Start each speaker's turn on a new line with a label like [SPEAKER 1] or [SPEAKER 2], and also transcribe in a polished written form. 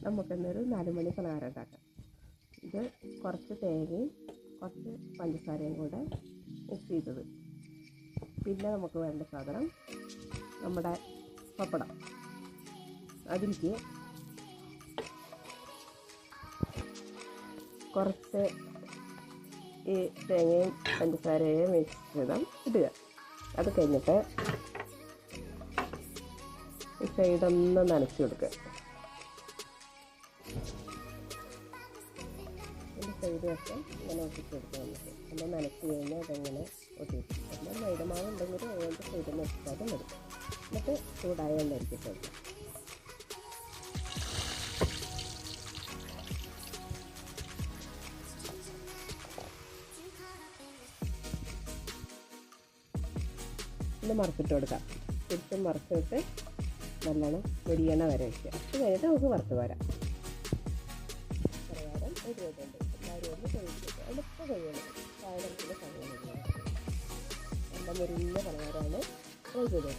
[SPEAKER 1] നമുക്കെന്നൊരു 4 മണി പലഹാരം ഉണ്ടാക്കാം. ഇത് കുറച്ച് തേങ്ങയും കുറച്ച് പഞ്ചസാരയും കൂടെ മിക്സ് ചെയ്തത്. പിന്നെ നമുക്ക് വേണ്ട സാധനം നമ്മുടെ പപ്പടം. അതിലേക്ക് കുറച്ച് ഈ തേങ്ങയും പഞ്ചസാരയും മിക്സ് ചെയ്താൽ ഇടുക. അത് കഴിഞ്ഞിട്ട് ഈ സൈഡൊന്ന് നനച്ച് കൊടുക്കുക. ഇതിൻ്റെ സൈഡൊക്കെ ഇങ്ങനെ ഒട്ടിച്ച് കൊടുക്കുക. നമുക്ക് നമ്മൾ നനച്ച് കഴിഞ്ഞാൽ അതെങ്ങനെ ഒട്ടിച്ച് നമ്മൾ മൈദമാവ് ഉണ്ടെങ്കിൽ അതുകൊണ്ട് സൈഡിൽ നിന്ന് വെച്ചാൽ മതി. എന്നിട്ട് ചൂടായ എണ്ണ എടുത്തിട്ട് വെക്കാം. ഒന്ന് മറച്ചിട്ട് കൊടുക്കാം. തിരിച്ചും മറച്ചിട്ട് നല്ലോണം മുരിയണ വരെ വയ്ക്കുക. അത് കഴിഞ്ഞിട്ട് നമുക്ക് വറുത്ത് വരാം. പ്രകാരം ഒരു രൂപയുണ്ട്. എല്ലാവരും ഒന്ന് കഴിച്ചിട്ട് എളുപ്പം കഴിയണം. സാധനത്തിൻ്റെ സമയമില്ല. നല്ല മുരിഞ്ഞ പലഹാരമാണ്. ട്രൈ ചെയ്തത്.